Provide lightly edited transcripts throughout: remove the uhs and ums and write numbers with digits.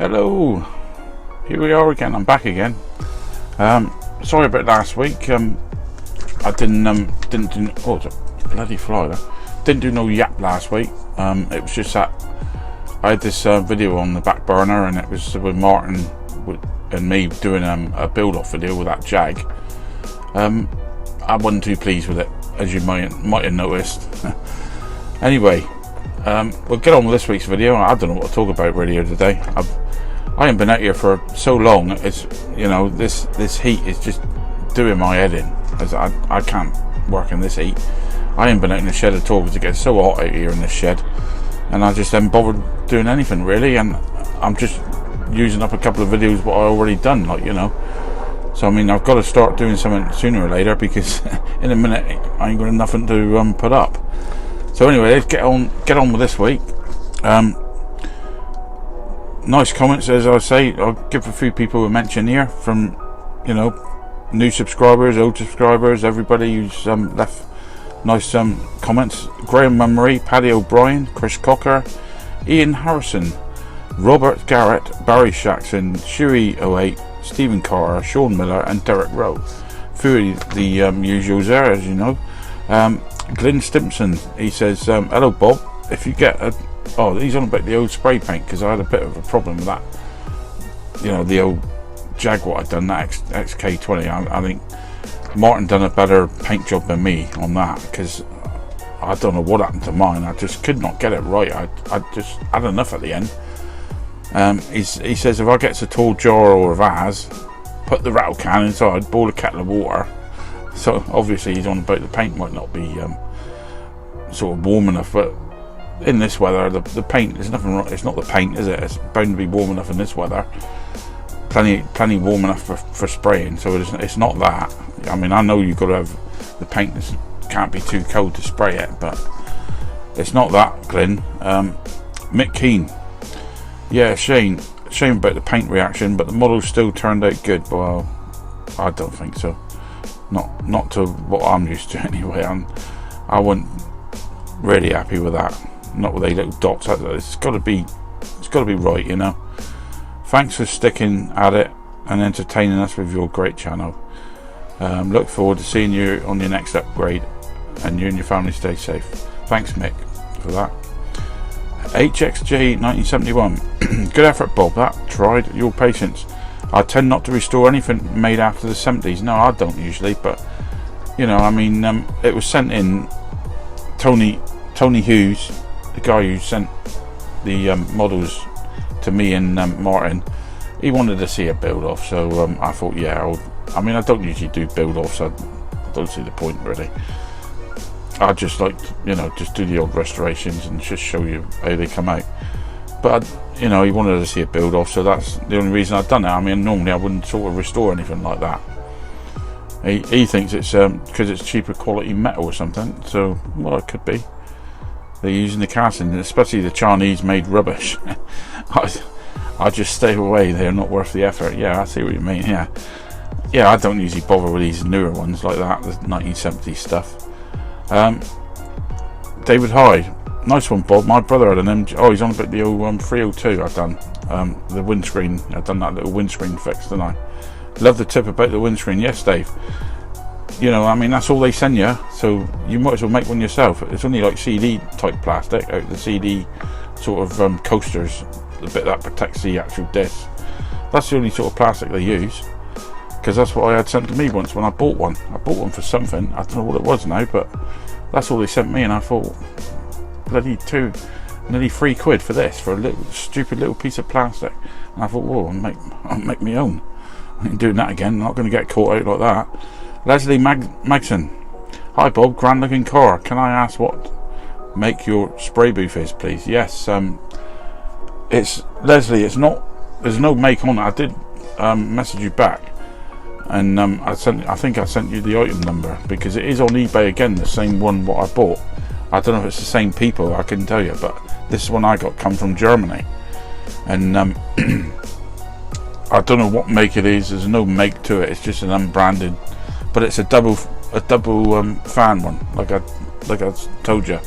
Hello, here we are again. I'm back again. Sorry about last week. I didn't do, oh, it's a bloody fly there. Didn't do no yap last week. It was just that I had this video on the back burner, and it was with Martin and me doing a build-off video with that Jag. I wasn't too pleased with it, as you might have noticed. Anyway, we'll get on with this week's video. I don't know what to talk about really here today. I haven't been out here for so long. It's, you know, this heat is just doing my head in, as I can't work in this heat. I haven't been out in the shed at all because it gets so hot out here in this shed, and I just haven't bothered doing anything really. And I'm just using up a couple of videos what I already done, like, you know. So I mean, I've got to start doing something sooner or later, because in a minute I ain't got nothing to put up. So anyway, let's get on with this week. Nice comments, as I say. I'll give a few people a mention here from, you know, new subscribers, old subscribers, everybody who's left nice comments. Graham Mummery, Paddy O'Brien, Chris Cocker, Ian Harrison, Robert Garrett, Barry Shaxson, Shuey08, Stephen Carter, Sean Miller and Derek Rowe. Few of the usuals there, as you know. Glyn Stimpson, he says, hello Bob, if you get a... Oh, he's on about the old spray paint, because I had a bit of a problem with that. You know, the old Jaguar I'd done, that XK20. I think Martin done a better paint job than me on that, because I don't know what happened to mine. I just could not get it right. I just had enough at the end. He says, if I get a tall jar or a vase, put the rattle can inside, boil a kettle of water. So obviously he's on about the paint might not be sort of warm enough, but in this weather the paint, there's nothing wrong. It's not the paint, is it? It's bound to be warm enough in this weather. Plenty warm enough for spraying. So it's not that. I mean, I know you've got to have the paint, can't be too cold to spray it, but it's not that, Glenn. Mick Keane, yeah, shame about the paint reaction, but the model still turned out good. Well, I don't think so. Not to what I'm used to anyway. I wasn't really happy with that. Not with these little dots. It's got to be right, you know. Thanks for sticking at it and entertaining us with your great channel. Look forward to seeing you on your next upgrade, and you and your family stay safe. Thanks Mick for that. HXJ 1971, good effort Bob, that tried your patience. I tend not to restore anything made after the 70s. No, I don't usually, but you know, I mean, it was sent in. Tony Hughes, the guy who sent the models to me and Martin, he wanted to see a build off, so I thought, yeah, I mean, I don't usually do build offs, I don't see the point really. I just like, you know, just do the old restorations and just show you how they come out. But you know, he wanted to see a build off, so that's the only reason I've done it. I mean, normally I wouldn't sort of restore anything like that. He thinks it's because it's cheaper quality metal or something. So, well, it could be. They're using the casting, especially the Chinese made rubbish. I just stay away. They're not worth the effort. Yeah, I see what you mean. Yeah, I don't usually bother with these newer ones like that, the 1970s stuff. David Hyde, nice one Bob. My brother had an MG. Oh, he's on about the old 302 I've done. The windscreen, I've done that little windscreen fix, didn't I? Love the tip about the windscreen. Yes Dave, you know, I mean, that's all they send you, so you might as well make one yourself. It's only like CD type plastic, out the CD sort of coasters, the bit that protects the actual disc. That's the only sort of plastic they use, because that's what I had sent to me once when I bought one. I bought one for something, I don't know what it was now, but that's all they sent me, and I thought, bloody nearly £3 for this, for a little stupid little piece of plastic. And I thought, whoa, I'll make my own. I ain't doing that again. I'm not going to get caught out like that. Leslie Magson, hi Bob, grand looking car. Can I ask what make your spray booth is, please? Yes, it's Leslie. It's not. There's no make on it. I did message you back, and I think I sent you the item number, because it is on eBay again, the same one what I bought. I don't know if it's the same people, I couldn't tell you, but this one I got come from Germany, and I don't know what make it is. There's no make to it. It's just an unbranded, but it's a double fan one, like I told you,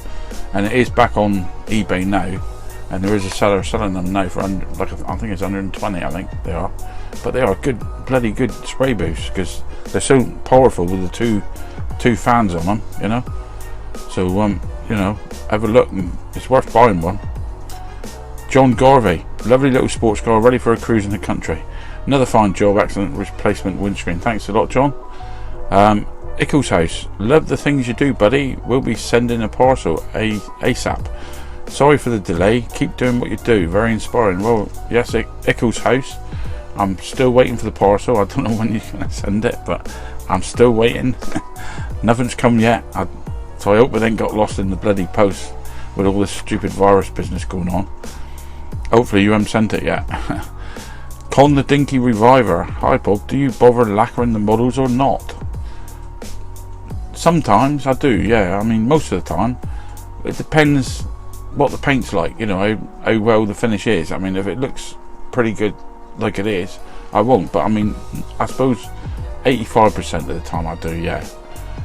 and it is back on eBay now. and there is a seller selling them now for like I think it's 120. I think they are, but they are good, bloody good spray booths because they're so powerful with the two fans on them, you know. So you know, have a look, and it's worth buying one. John Garvey, lovely little sports car ready for a cruise in the country. Another fine job, excellent replacement windscreen. Thanks a lot, John. Ickles House, love the things you do, buddy. We'll be sending a parcel ASAP. Sorry for the delay. Keep doing what you do. Very inspiring. Well, yes, Ickles House. I'm still waiting for the parcel. I don't know when you're going to send it, but I'm still waiting. Nothing's come yet. So I hope it ain't got lost in the bloody post with all this stupid virus business going on. Hopefully you haven't sent it yet. Con the Dinky Reviver. Hi Bob, do you bother lacquering the models or not? Sometimes I do, yeah. I mean, most of the time. It depends what the paint's like, you know, how well the finish is. I mean, if it looks pretty good like it is, I won't. But I mean, I suppose 85% of the time I do, yeah.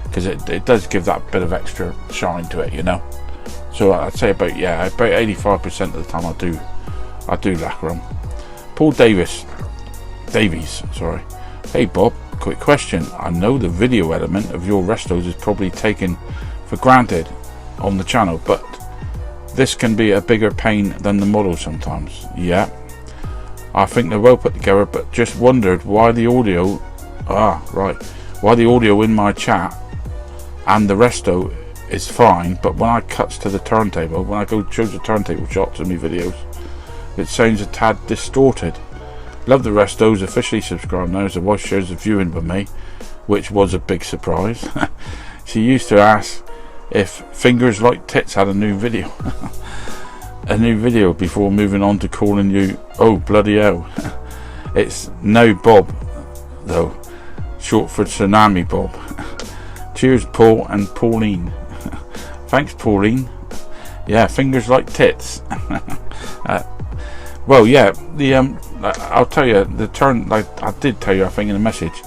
Because it does give that bit of extra shine to it, you know. So I'd say about 85% of the time I do lacquer them. Paul Davies, sorry. Hey Bob, quick question. I know the video element of your restos is probably taken for granted on the channel, but this can be a bigger pain than the model sometimes. Yeah, I think they're well put together, but just wondered why the audio why the audio in my chat and the resto is fine, but when I cuts to the turntable, when I go shows the turntable shots in my videos, it sounds a tad distorted. Love the restos, officially subscribed now as the wife shares the viewing with me, which was a big surprise. She used to ask if Fingers Like Tits had a new video. A new video before moving on to calling you oh bloody hell. It's now Bob though, short for Tsunami Bob. Cheers Paul and Pauline. Thanks Pauline. Yeah, Fingers Like Tits. Well, yeah, I'll tell you, the turn, like I did tell you, I think in a message,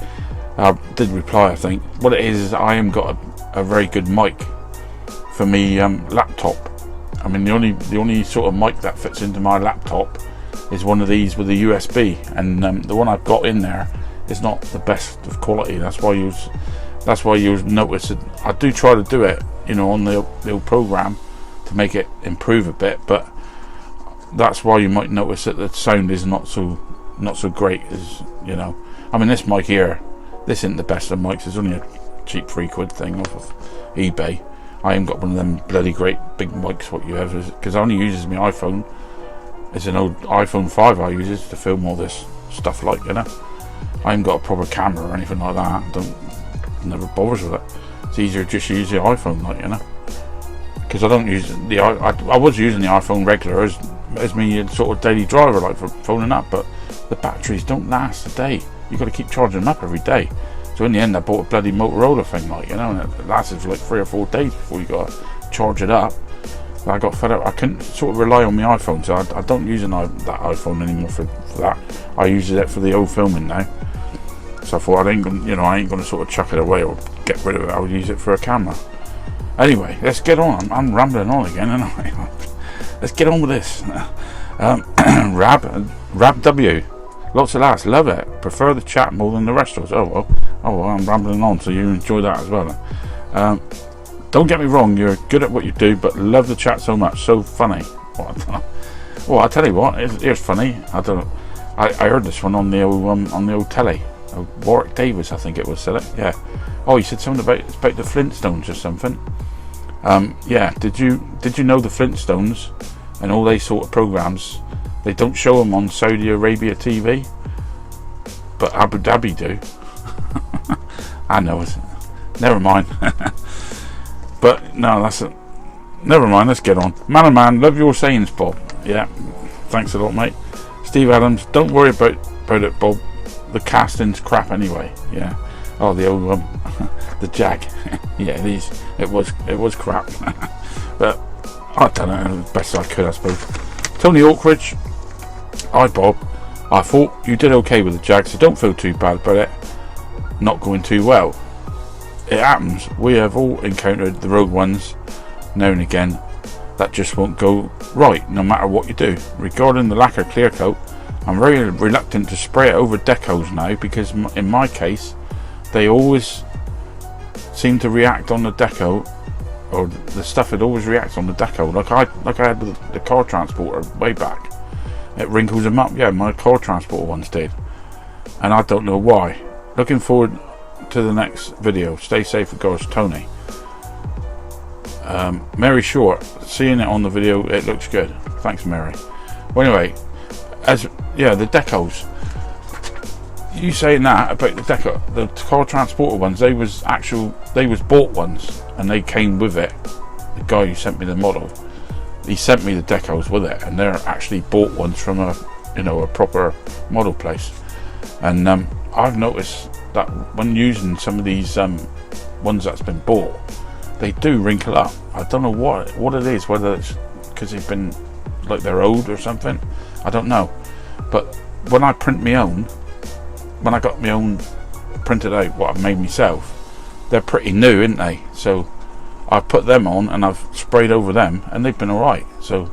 I did reply, I think. What it is I am got a very good mic for me laptop. I mean, the only sort of mic that fits into my laptop is one of these with a USB, and the one I've got in there is not the best of quality. That's why you'll notice it. I do try to do it, you know, on the old program to make it improve a bit, but that's why you might notice that the sound is not so great as, you know. I mean, this mic here, this isn't the best of mics. It's only a cheap £3 thing off of eBay. I ain't got one of them bloody great big mics what you have, because I only uses my iPhone. It's an old iPhone 5 I uses to film all this stuff, like, you know. I ain't got a proper camera or anything like that. Never bothers with it. It's easier to just use the iPhone, like, you know. Because I don't use the I was using the iPhone regular as me sort of daily driver, like for phoning up, but the batteries don't last a day. You've got to keep charging them up every day. So in the end I bought a bloody Motorola thing, like, you know, and it lasted for like 3 or 4 days before you got to charge it up. But I got fed up. I couldn't sort of rely on my iPhone, so I don't use that iPhone anymore for that. I use it for the old filming now. So I thought I ain't going to sort of chuck it away or get rid of it. I'll use it for a camera. Anyway, let's get on. I'm rambling on again, and let's get on with this. Rab W. Lots of laughs. Love it. Prefer the chat more than the restos. Oh well, I'm rambling on, so you enjoy that as well. Don't get me wrong, you're good at what you do, but love the chat so much. So funny. Well, I tell you what, here's funny. I heard this one on the old telly. Warwick Davis, I think it was, said it. Yeah. Oh, he said something about the Flintstones or something. Yeah. Did you know the Flintstones and all these sort of programs? They don't show them on Saudi Arabia TV, but Abu Dhabi do. I know it. Never mind. But no, that's it. Never mind. Let's get on. Man, love your sayings, Bob. Yeah. Thanks a lot, mate. Steve Adams. Don't worry about it, Bob. The casting's crap anyway. Yeah. Oh, the old the Jag. Yeah, it was crap. But I done it as best I could, I suppose. Tony Awkridge. Hi Bob. I thought you did okay with the Jag, so don't feel too bad about it not going too well. It happens. We have all encountered the rogue ones now and again. that just won't go right no matter what you do. Regarding the lacquer clear coat, I'm very reluctant to spray it over decals now, because in my case they always seem to react on the deco, or the stuff, it always reacts on the deco, like I had with the car transporter way back. It wrinkles them up. Yeah, my car transporter ones did, and I don't know why. Looking forward to the next video. Stay safe, of course, Tony. Mary Short, seeing it on the video, it looks good. Thanks, Mary. Well, anyway, the decals. You saying that about the deco, the car transporter ones, they was bought ones, and they came with it. The guy who sent me the model, he sent me the decals with it, and they're actually bought ones from a proper model place. And I've noticed that when using some of these ones that's been bought, they do wrinkle up. I don't know what it is, whether it's because they've been, like, they're old or something, I don't know. But when I print my own, when I got my own printed out, what I've made myself, they're pretty new, aren't they? So I've put them on and I've sprayed over them, and they've been alright. So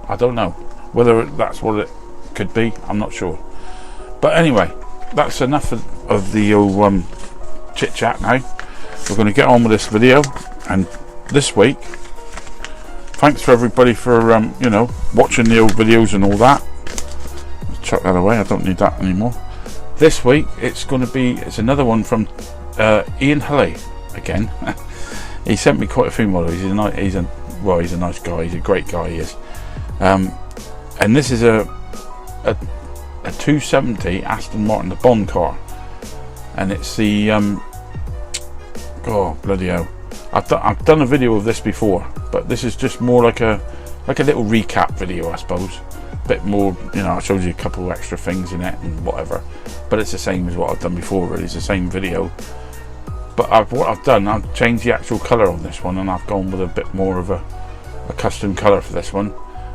I don't know whether that's what it could be, I'm not sure. But anyway, that's enough of the old chit chat now. We're going to get on with this video. And this week, thanks for everybody for watching the old videos and all that. Let's chuck that away, I don't need that anymore. This week it's another one from Ian Hulley again. He sent me quite a few models. He's a nice guy. He's a great guy, he is. And this is a 270 Aston Martin, the Bond car, and it's the oh bloody hell, I've done a video of this before, but this is just more like a little recap video, I suppose. A bit more, I showed you a couple extra things in it and whatever, but it's the same as what I've done before, really. It's the same video, but what I've done, I've changed the actual colour on this one, and I've gone with a bit more of a custom colour for this one,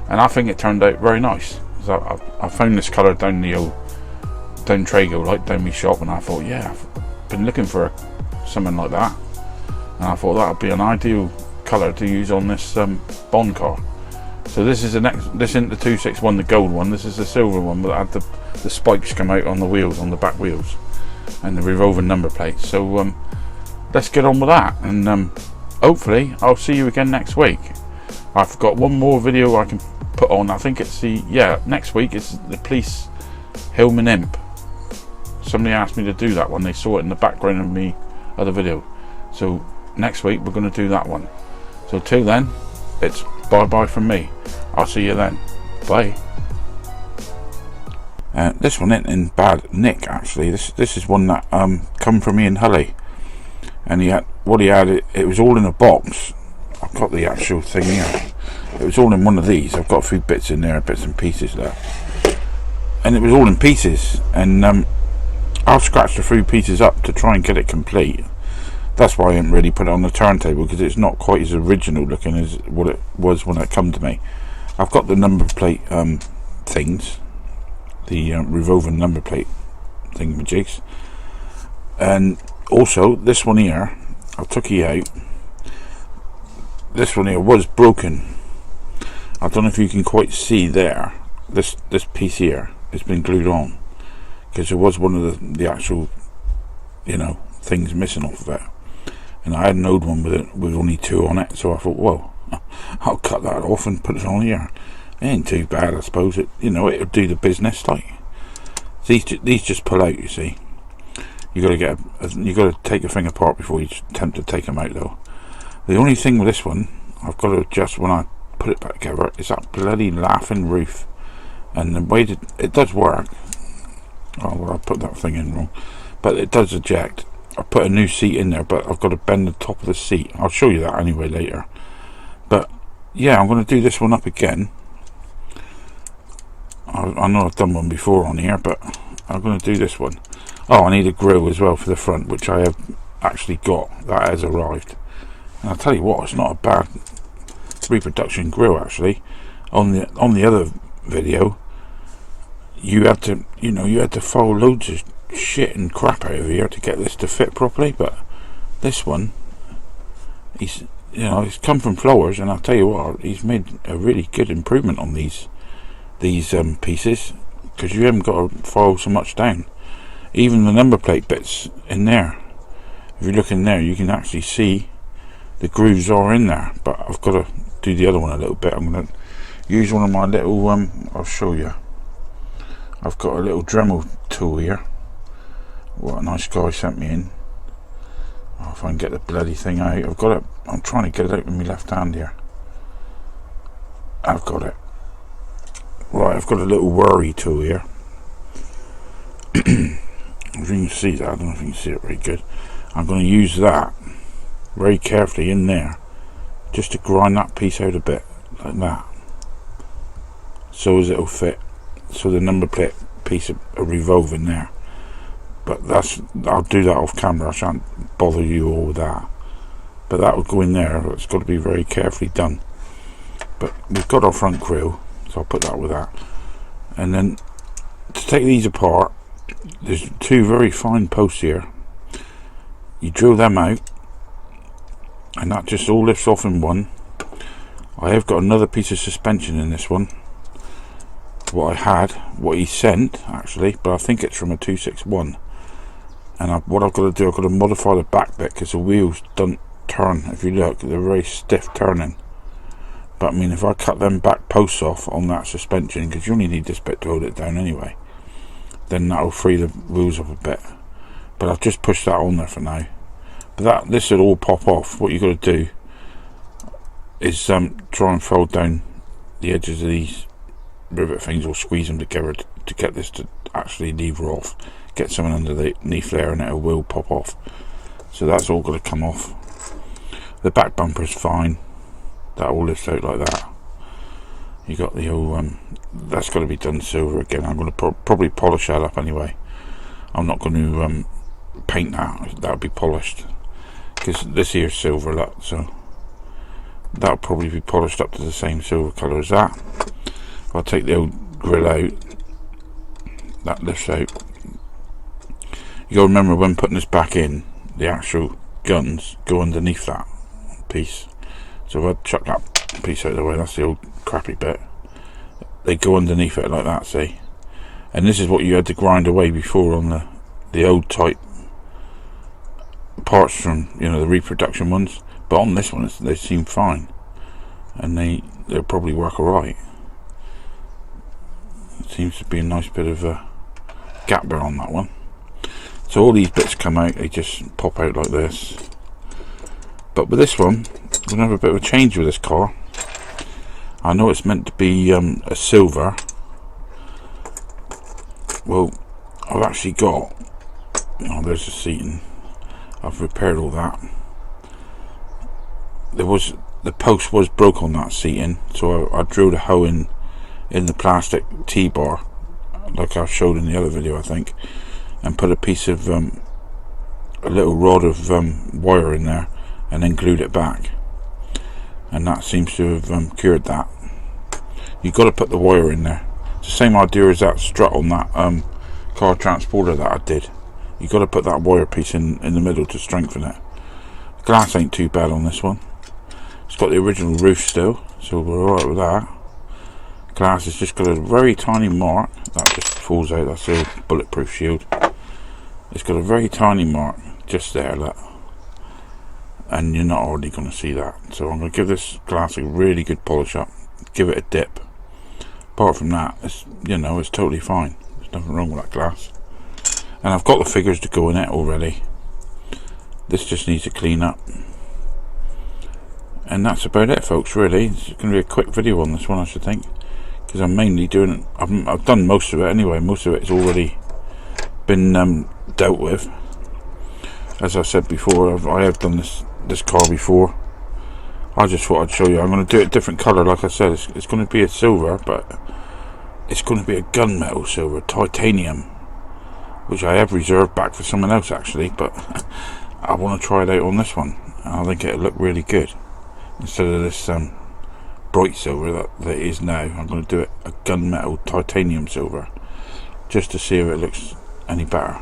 and I think it turned out very nice. So I found this colour down Trago, like down my shop, and I thought, yeah, I've been looking for something like that, and I thought that would be an ideal colour to use on this Bond car. So this is this isn't the 261, the gold one. This is the silver one, but had the spikes come out on the wheels, on the back wheels, and the revolving number plates. So let's get on with that, and hopefully I'll see you again next week. I've got one more video I can put on. I think it's next week is the police Hillman Imp. Somebody asked me to do that one. They saw it in the background of me other video. So next week we're going to do that one. So till then, it's bye bye from me. I'll see you then. Bye. This one ain't in bad nick, actually. This is one that come from Ian Hulley, and it was all in a box. I've got the actual thing here. It was all in one of these. I've got a few bits in there, bits and pieces there, and it was all in pieces, and I've scratched a few pieces up to try and get it complete. That's why I didn't really put it on the turntable, because it's not quite as original looking as what it was when it come to me. I've got the number plate things, the revolving number plate thingamajigs, and also this one here, I took it out. This one here was broken. I don't know if you can quite see there. This piece here has been glued on, because there was one of the actual things missing off of it, and I had an old one with only two on it. So I thought, well, I'll cut that off and put it on here. It ain't too bad, I suppose. It'll do the business. Like these just pull out. You see, you got to take a thing apart before you attempt to take them out, though. The only thing with this one, I've got to adjust when I put it back together, is that bloody laughing roof. And the way it does work. Oh well, I put that thing in wrong, but it does eject. I put a new seat in there, but I've got to bend the top of the seat. I'll show you that anyway later. But yeah, I'm going to do this one up again. I know I've done one before on here, but I'm going to do this one. Oh, I need a grille as well for the front, which I have actually got. That has arrived. And I'll tell you what, it's not a bad reproduction grille, actually. On the other video, you had to throw loads of shit and crap out of here to get this to fit properly, but this one, you know, it's come from Flowers, and I'll tell you what, he's made a really good improvement on these pieces, because you haven't got to file so much down. Even the number plate bits in there, if you look in there, you can actually see the grooves are in there. But I've got to do the other one a little bit. I'm going to use one of my little I'll show you. I've got a little Dremel tool here. What a nice guy sent me in. Oh, if I can get the bloody thing out. I've got it. I'm trying to get it out with my left hand here. I've got it. Right, I've got a little worry tool here. If you can see that, I don't know if you can see it very good. I'm going to use that very carefully in there, just to grind that piece out a bit, like that, so as it'll fit, so the number plate piece will revolve in there. But I'll do that off camera, I shan't bother you all with that. But that will go in there. It's got to be very carefully done. But we've got our front grille, so I'll put that with that. And then to take these apart, there's two very fine posts here. You drill them out, and that just all lifts off in one. I have got another piece of suspension in this one. What he sent actually, but I think it's from a 261. And what I've got to do, I've got to modify the back bit, because the wheels don't turn. If you look, they're very stiff turning. But I mean, if I cut them back posts off on that suspension, because you only need this bit to hold it down anyway, then that'll free the wheels up a bit. But I've just pushed that on there for now. But this will all pop off. What you've got to do is try and fold down the edges of these rivet things, or squeeze them together to get this to actually lever off. Get something underneath there, and it will pop off. So that's all got to come off. The back bumper is fine. That all lifts out like that. You got the whole that's got to be done silver again. I'm going to probably polish that up anyway. I'm not going to paint that. That'll be polished, because this here is silver, look, so that'll probably be polished up to the same silver colour as that. I'll take the old grill out. That lifts out. You got to remember, when putting this back in, the actual guns go underneath that piece. So if I chuck that piece out of the way, that's the old crappy bit. They go underneath it like that, see? And this is what you had to grind away before on the old type parts from, you know, the reproduction ones. But on this one, they seem fine, and they'll probably work alright. It seems to be a nice bit of a gap there on that one. So all these bits come out, they just pop out like this. But with this one, we're going to have a bit of a change with this car. I know it's meant to be a silver. Well, I've actually got, oh, there's the seating. I've repaired all that. The post was broke on that seating, so I drilled a hole in the plastic T-bar, like I showed in the other video, I think, and put a piece of a little rod of wire in there, and then glued it back, and that seems to have cured that. You've got to put the wire in there. It's the same idea as that strut on that car transporter that I did. You've got to put that wire piece in the middle to strengthen it. The glass ain't too bad on this one. It's got the original roof still, so we're alright with that. Glass has just got a very tiny mark that just falls out. That's the bulletproof shield. It's got a very tiny mark just there, look, and you're not already going to see that. So I'm going to give this glass a really good polish up, give it a dip. Apart from that, it's, you know, it's totally fine. There's nothing wrong with that glass, and I've got the figures to go in it already. This just needs to clean up, and that's about it, folks. Really, it's going to be a quick video on this one, I should think, because I'm mainly doing it. I've done most of it anyway. Most of it has already been dealt with. As I said before, I have done this car before. I just thought I'd show you. I'm going to do it a different colour. Like I said, it's going to be a silver, but it's going to be a gunmetal silver, titanium, which I have reserved back for someone else actually, but I want to try it out on this one. I think it'll look really good instead of this bright silver that it is now. I'm going to do it a gunmetal titanium silver, just to see if it looks any better.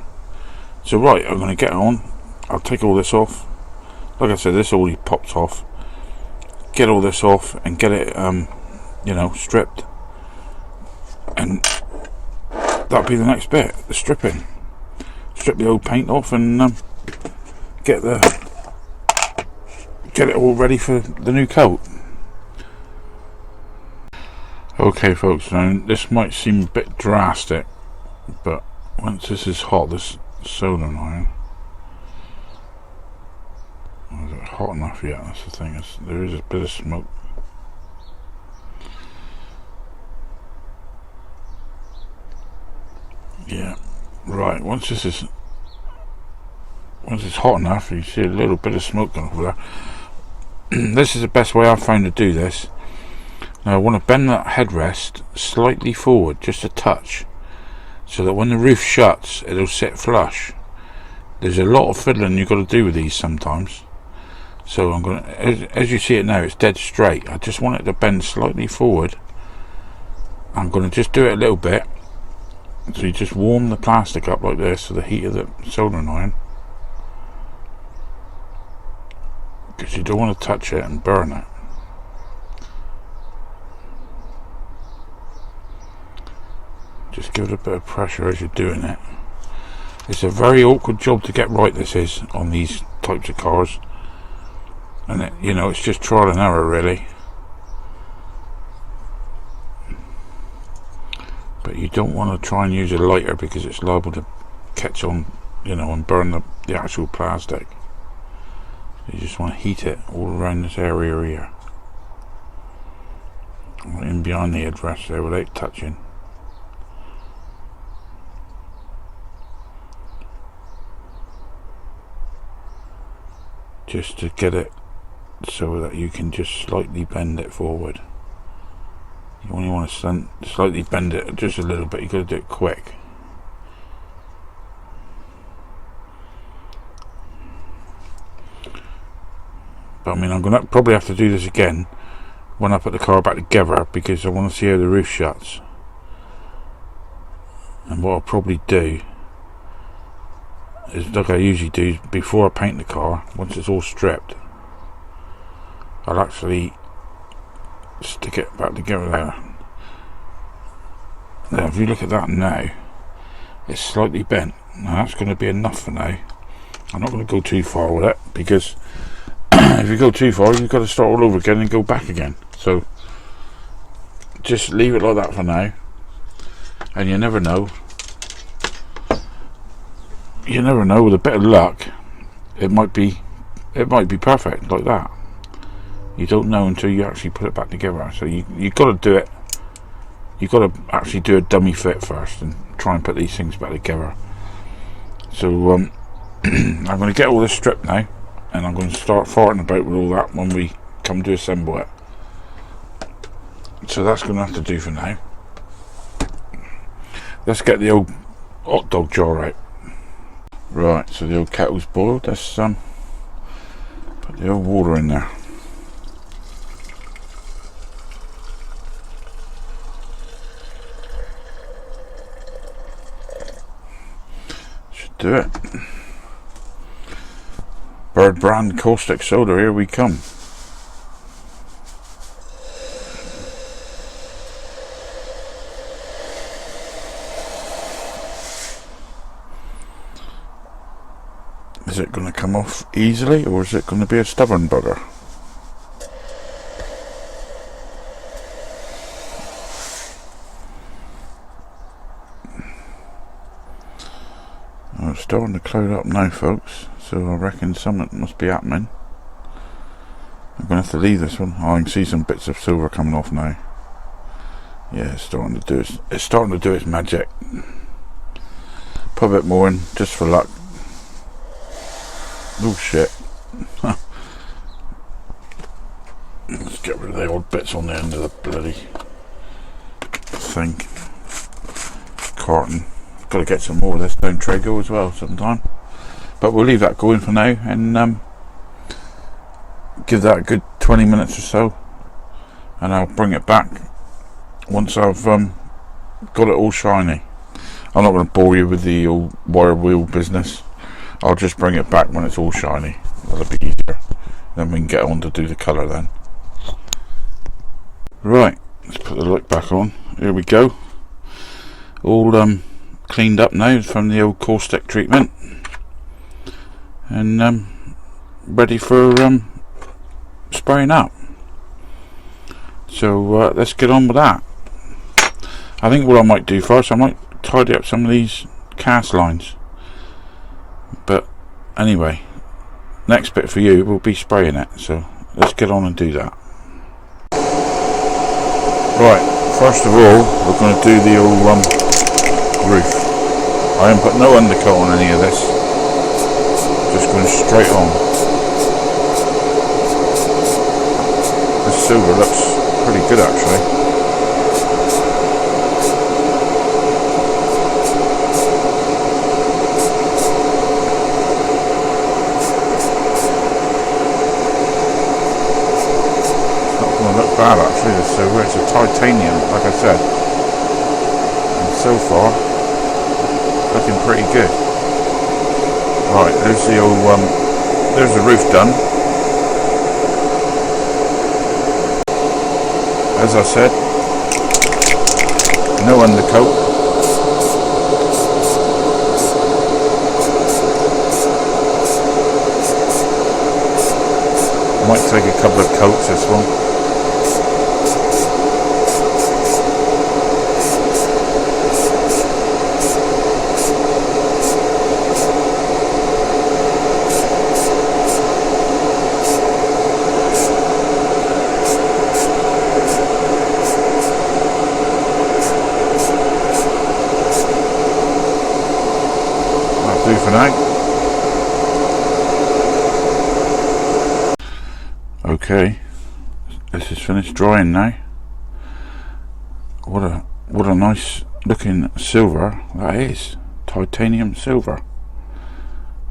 So right, I'm going to get on. I'll take all this off. Like I said, this already pops off. get all this off and get it stripped, and that'll be the next bit, the stripping. Strip the old paint off and get it all ready for the new coat. Okay folks, now this might seem a bit drastic, but once this is hot, this soldering iron, is it hot enough yet? That's the thing, there is a bit of smoke. Yeah, right, once it's hot enough, you see a little bit of smoke going over there. This is the best way I've found to do this. Now I want to bend that headrest slightly forward, just a touch, so that when the roof shuts it'll sit flush. There's a lot of fiddling you've got to do with these sometimes, so I'm going to, as you see it now, it's dead straight. I just want it to bend slightly forward. I'm going to just do it a little bit, so you just warm the plastic up like this to the heat of the soldering iron, because you don't want to touch it and burn it. Just give it a bit of pressure as you're doing it. It's a very awkward job to get right, this is, on these types of cars, and it's just trial and error really. But you don't want to try and use a lighter, because it's liable to catch on, and burn the actual plastic. You just want to heat it all around this area here, in behind the headrest there, without touching. Just to get it so that you can just slightly bend it forward. You only want to slightly bend it just a little bit. You've got to do it quick. But I mean, I'm going to probably have to do this again when I put the car back together, because I want to see how the roof shuts. And what I'll probably do is, like I usually do before I paint the car, once it's all stripped, I'll actually stick it back together there. Now if you look at that now, it's slightly bent. Now that's going to be enough for now. I'm not going to go too far with it, because if you go too far you've got to start all over again and go back again. So just leave it like that for now, and you never know. With a bit of luck it might be perfect like that. You don't know until you actually put it back together. So you've got to do it. You've got to actually do a dummy fit first and try and put these things back together. So I'm going to get all this stripped now, and I'm going to start farting about with all that when we come to assemble it. So that's going to have to do for now. Let's get the old hot dog jar out. Right, so the old kettle's boiled. Let's put the old water in there. Should do it. Bird brand caustic soda, here we come. Is it going to come off easily, or is it going to be a stubborn bugger? Well, it's starting to cloud up now, folks, so I reckon something must be happening. I'm going to have to leave this one. Oh, I can see some bits of silver coming off now. Yeah, it's starting to do its magic. Put a bit more in, just for luck. Oh shit. Let's get rid of the old bits on the end of the bloody thing. Carton. Got to get some more of this down Trago as well sometime. But we'll leave that going for now, and give that a good 20 minutes or so, and I'll bring it back once I've got it all shiny. I'm not going to bore you with the old wire wheel business. I'll just bring it back when it's all shiny. That'll be easier. Then we can get on to do the colour then. Right, let's put the light back on. Here we go. All cleaned up now from the old caustic treatment, and ready for spraying up. So let's get on with that. I think what I might do first, I might tidy up some of these cast lines. But anyway, next bit for you will be spraying it. So let's get on and do that. Right, first of all, we're going to do the old roof. I haven't put no undercoat on any of this. Just going straight on. This silver looks pretty good actually. Look bad actually, this silver. It's a titanium, like I said, and so far looking pretty good. Right, there's the old there's the roof done. As I said, no undercoat. I might take a couple of coats this one. Do for now. Okay, this is finished drying now. What a nice looking silver that is. Titanium silver.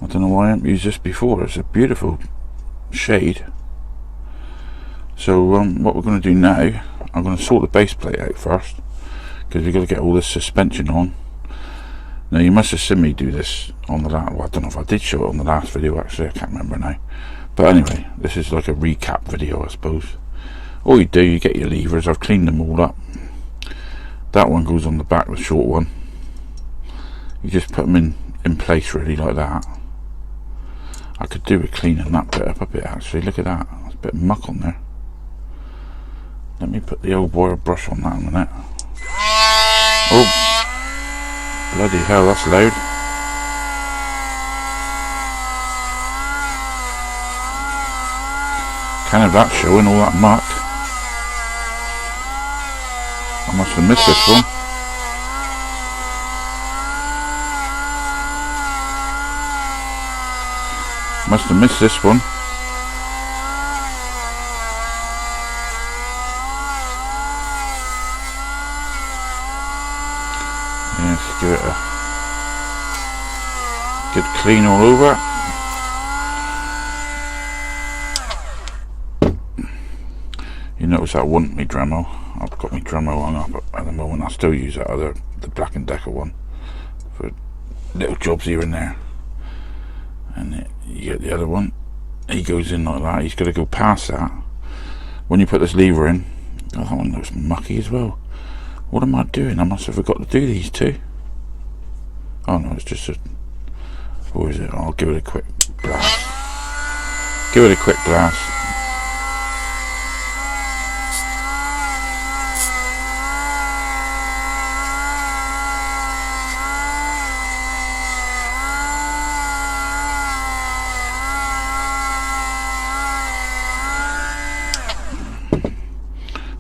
I don't know why I haven't used this before. It's a beautiful shade. So what we're going to do now, I'm going to sort the base plate out first, because we've got to get all this suspension on. Now you must have seen me do this on the last, well I don't know if I did show it on the last video actually, I can't remember now. But anyway, this is like a recap video I suppose. All you do, you get your levers, I've cleaned them all up. That one goes on the back, the short one. You just put them in place really like that. I could do with cleaning that bit up a bit actually, look at that, there's a bit of muck on there. Let me put the old boy brush on that in a minute. Oh! Bloody hell, that's loud. Can't have that showing, all that muck. I must have missed this one. Must have missed this one. Let's give it a good clean all over. You notice I want my Dremel. I've got my Dremel hung up at the moment. I still use that other, the Black & Decker one, for little jobs here and there. And you get the other one, he goes in like that. He's got to go past that. When you put this lever in, oh, that one looks mucky as well. What am I doing? I must have forgot to do these two. Oh no, it's just a... What is it? I'll give it a quick blast. Give it a quick blast.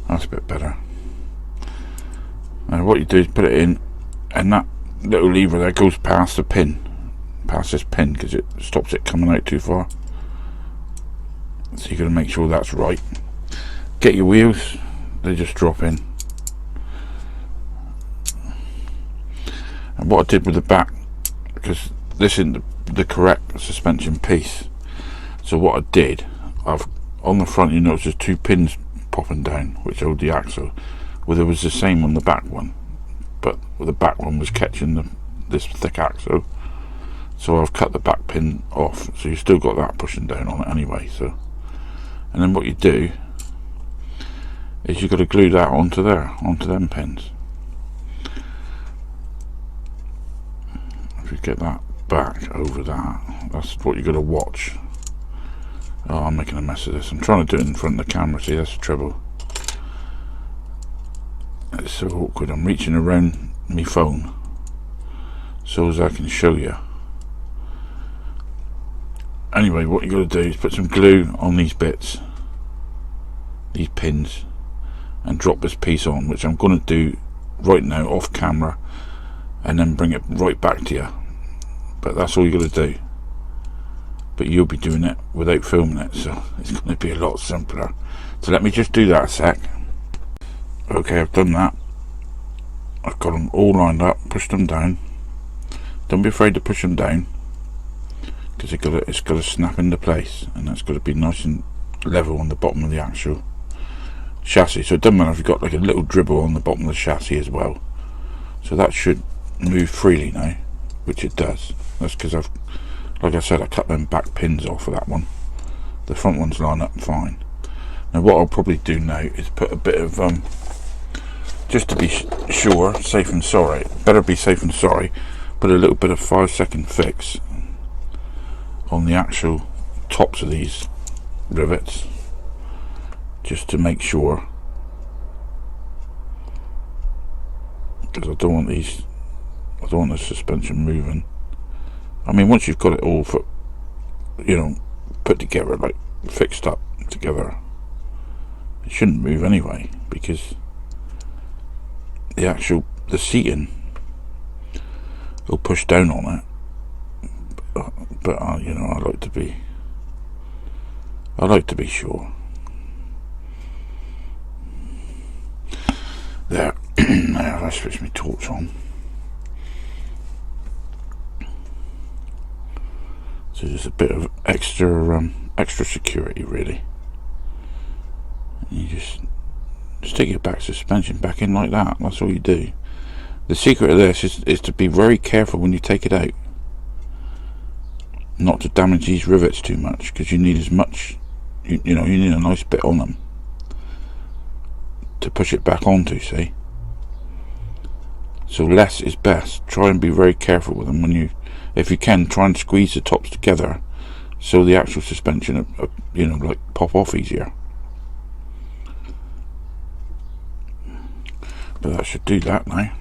That's a bit better. And what you do is put it in, and that little lever there goes past the pin, past this pin, because it stops it coming out too far. So you've got to make sure that's right. Get your wheels, they just drop in. And what I did with the back, because this isn't the correct suspension piece, so what I did, I've on the front you notice there's two pins popping down which hold the axle. Well, there was the same on the back one, but the back one was catching this thick axle, so I've cut the back pin off, so you still got that pushing down on it anyway. So, and then what you do is you've got to glue that onto there, onto them pins. If you get that back over that, that's what you've got to watch. Oh, I'm making a mess of this. I'm trying to do it in front of the camera, see, that's the trouble. It's so awkward. I'm reaching around my phone so as I can show you. Anyway, what you got to do is put some glue on these bits, these pins, and drop this piece on, which I'm going to do right now off camera, and then bring it right back to you. But that's all you got to do. But you'll be doing it without filming it, so it's going to be a lot simpler. So let me just do that a sec. Okay, I've done that. I've got them all lined up, pushed them down. Don't be afraid to push them down, because it's got to snap into place, and that's got to be nice and level on the bottom of the actual chassis. So it doesn't matter if you've got like a little dribble on the bottom of the chassis as well. So that should move freely now, which it does. That's because like I said, I cut them back pins off of that one. The front ones line up fine. Now what I'll probably do now is put a bit of just to be sure, safe and sorry, better be safe and sorry, put a little bit of 5-second fix on the actual tops of these rivets, just to make sure, because I don't want the suspension moving. I mean, once you've got it all put together, like fixed up together, it shouldn't move anyway, because the seating will push down on it. But I like to be sure. There. Now I switch my torch on. So there's a bit of extra security, really. You just stick your back suspension back in like that. That's all you do. The secret of this is to be very careful when you take it out, not to damage these rivets too much, because you need as much, you need a nice bit on them to push it back onto, see. So less is best. Try and be very careful with them. If you can, try and squeeze the tops together so the actual suspension like pop off easier. But that should do that now.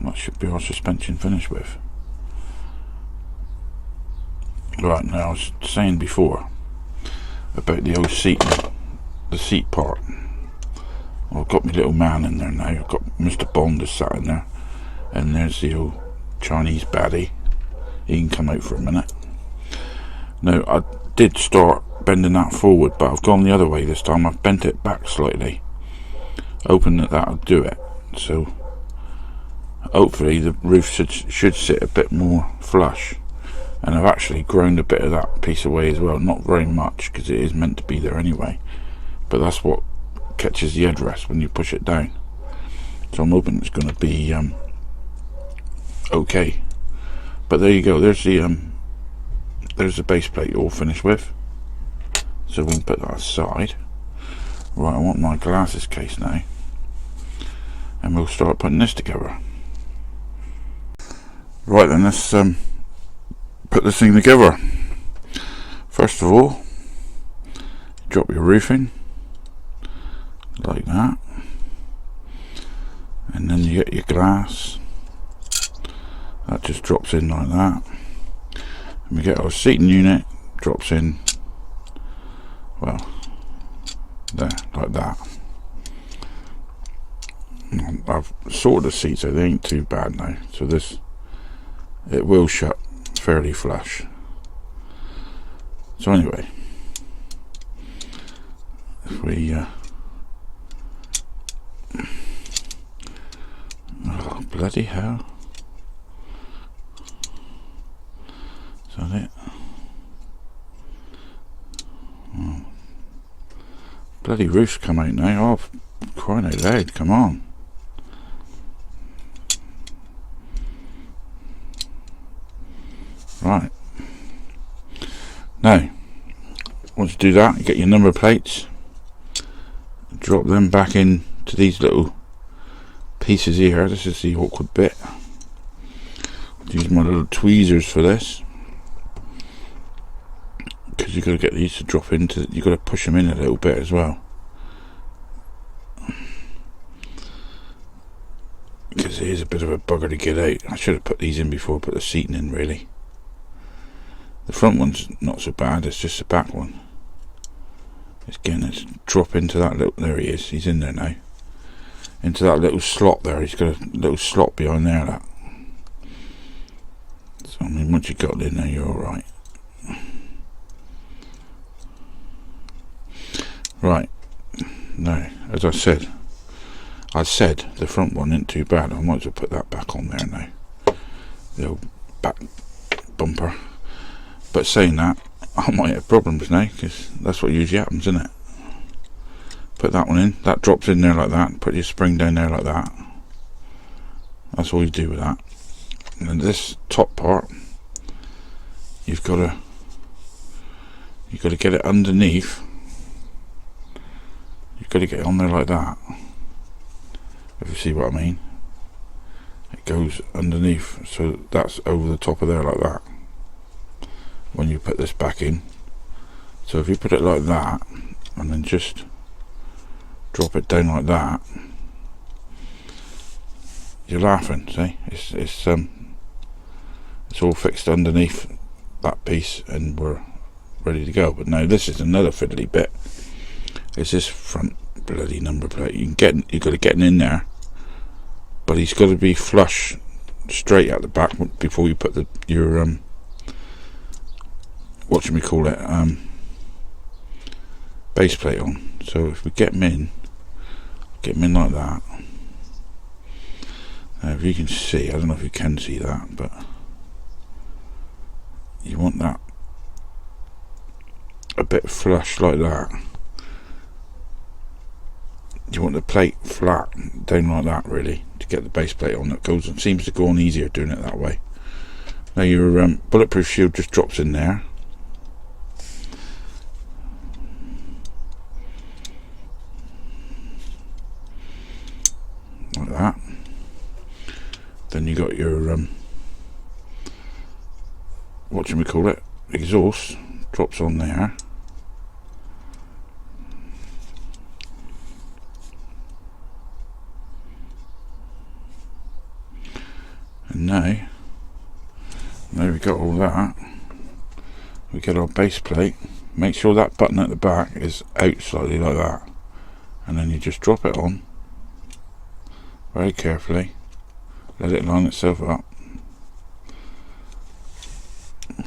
That should be our suspension finished with. Right, now I was saying before about the old seat, the seat part. Well, I've got my little man in there now. I've got Mr. Bond is sat in there, and there's the old Chinese baddie. He can come out for a minute. Now, I did start bending that forward, but I've gone the other way this time. I've bent it back slightly, hoping that'll do it. So hopefully the roof should sit a bit more flush. And I've actually ground a bit of that piece away as well. Not very much, because it is meant to be there anyway, but that's what catches the headrest when you push it down. So I'm hoping it's going to be okay. But there you go. There's the base plate all finished with. So we can put that aside. Right, I want my glasses case now, and we'll start putting this together. Right then, let's put this thing together. First of all, drop your roofing like that, and then you get your glass. That just drops in like that, and we get our seating unit, drops in, well, there, like that. I've sorted the seats so they ain't too bad now, so it will shut fairly flush. So anyway, if we oh bloody hell, is that it? Oh. Bloody roof's come out now. Oh, crying out loud, come on. Right, now once you do that, you get your number plates, drop them back in to these little pieces here. This is the awkward bit. Use my little tweezers for this, because you've got to get these to drop into, you've got to push them in a little bit as well, because it is a bit of a bugger to get out. I should have put these in before I put the seating in, really. The front one's not so bad, it's just the back one. Again, let's drop into that little, there he is, he's in there now. Into that little slot there, he's got a little slot behind there, that. So, I mean, once you got it in there, you're alright. Right, now, as I said the front one isn't too bad. I might as well put that back on there now. The old back bumper. But saying that, I might have problems now, because that's what usually happens, isn't it? Put that one in, that drops in there like that, put your spring down there like that. That's all you do with that. And then this top part, you've got to get it underneath. You've got to get it on there like that, if you see what I mean. It goes underneath, so that's over the top of there like that when you put this back in. So if you put it like that and then just drop it down like that, you're laughing. See, it's all fixed underneath that piece and we're ready to go. But now this is another fiddly bit. It's this front bloody number plate. You've got to get it in there, but he's got to be flush straight at the back before you put your base plate on. So if we get them in like that. Now if you can see, I don't know if you can see that, but you want that a bit flush like that. You want the plate flat down like that, really, to get the base plate on. That seems to go on easier doing it that way. Now your bulletproof shield just drops in there. Like that. Then you got your exhaust drops on there. And now we got all that, we get our base plate. Make sure that button at the back is out slightly like that, and then you just drop it on very carefully, let it line itself up,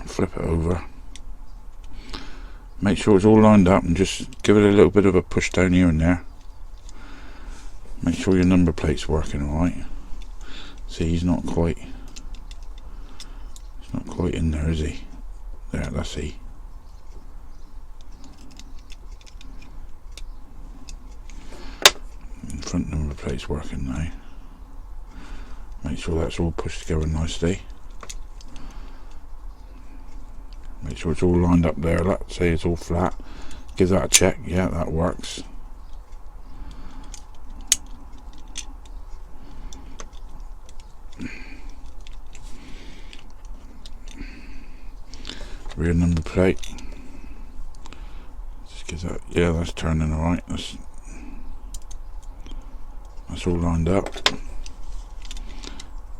flip it over, make sure it's all lined up, and just give it a little bit of a push down here and there. Make sure your number plate's working alright. See, he's not quite in there, is he? There, that's he. Front number plate's working now. Make sure that's all pushed together nicely. Make sure it's all lined up there. Let's say it's all flat. Give that a check. Yeah, that works. Rear number plate. Just give that. Yeah, that's turning alright. That's all lined up.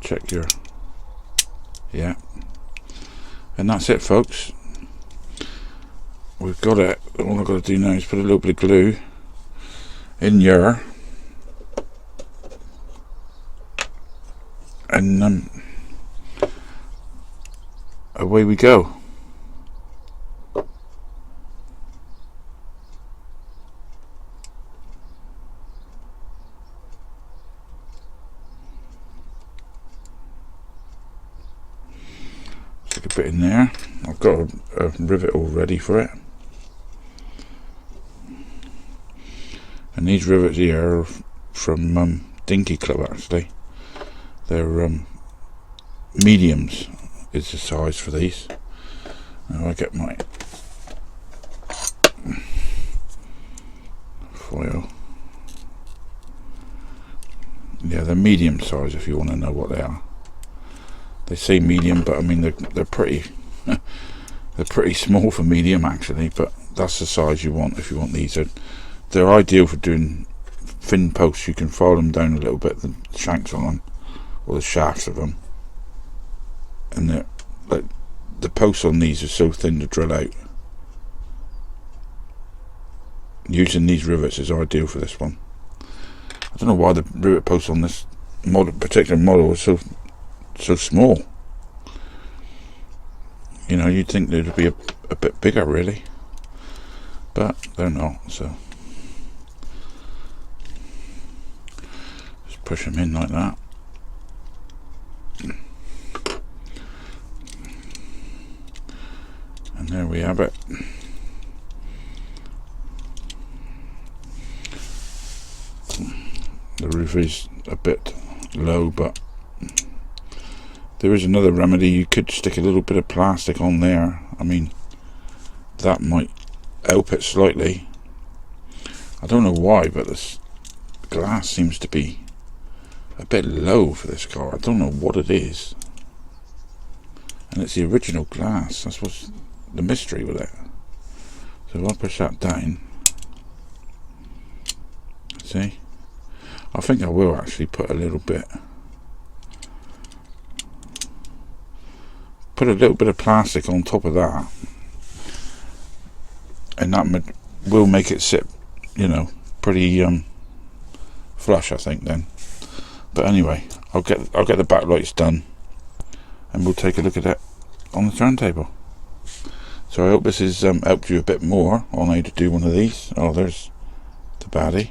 Check your. Yeah. And that's it, folks. We've got it. All I've got to do now is put a little bit of glue in here, and away we go. Stick a bit in there. I've got a rivet all ready for it. And these rivets here are from Dinky Club, actually. They're mediums is the size for these. Now I get my foil. Yeah, they're medium size if you want to know what they are. They say medium, but I mean they're pretty they're pretty small for medium actually, but that's the size you want if you want these. They're ideal for doing thin posts. You can file them down a little bit, the shanks on them, or the shafts of them, and they're like, the posts on these are so thin to drill out. Using these rivets is ideal for this one. I don't know why the rivet posts on this particular model are so small. You know, you'd think they'd be a bit bigger really, but they're not. So just push them in like that. And there we have it. The roof is a bit low, but there is another remedy. You could stick a little bit of plastic on there. I mean, that might help it slightly. I don't know why, but this glass seems to be a bit low for this car. I don't know what it is. And it's the original glass. That's what's the mystery with it. So if I push that down, see? I think I will actually put a little bit of plastic on top of that, and that will make it sit, you know, pretty flush, I think then. But anyway, I'll get the backlights done, and we'll take a look at it on the turntable. So I hope this has helped you a bit more on how to do one of these. Oh, there's the baddie.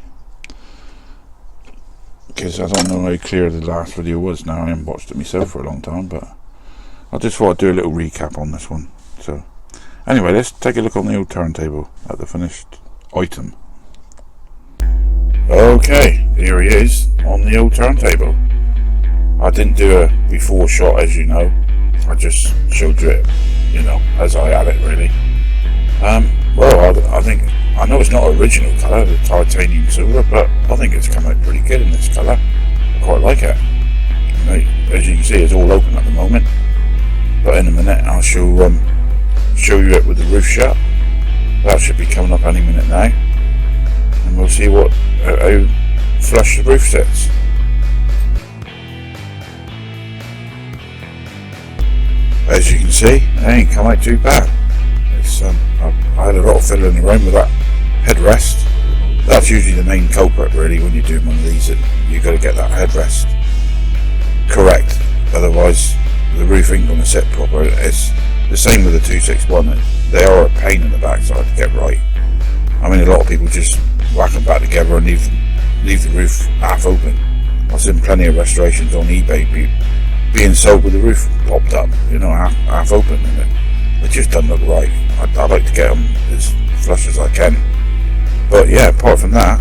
Because I don't know how clear the last video was now. I haven't watched it myself for a long time, but I just thought I'd do a little recap on this one. So anyway, let's take a look on the old turntable at the finished item. Okay, here he is on the old turntable. I didn't do a before shot, as you know. I just showed you it, you know, as I had it really. Well, I know it's not original colour, the titanium silver, but I think it's come out pretty good in this colour. I quite like it. As you can see, it's all open at the moment, but in a minute I'll show you it with the roof shut. That should be coming up any minute now, and we'll see how flush the roof sits. As you can see, it ain't come out too bad. I had a lot of fiddling around with that headrest. That's usually the main culprit really when you're doing one of these. You've got to get that headrest correct, otherwise the roof ain't going to sit proper. It's the same with the 261. They are a pain in the backside to get right. I mean, a lot of people just whack them back together and leave the roof half open. I've seen plenty of restorations on eBay being sold with the roof popped up, you know, half open, and it just doesn't look right. I like to get them as flush as I can. But yeah, apart from that,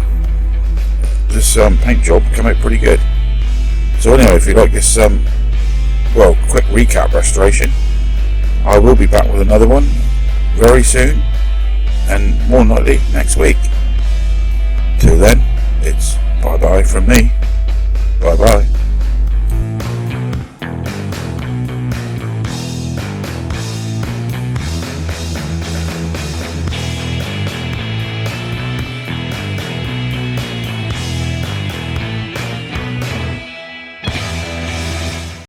this paint job came out pretty good. So anyway, if you like this well, quick recap restoration, I will be back with another one very soon, and more than likely next week. Till then, it's bye bye from me. Bye bye.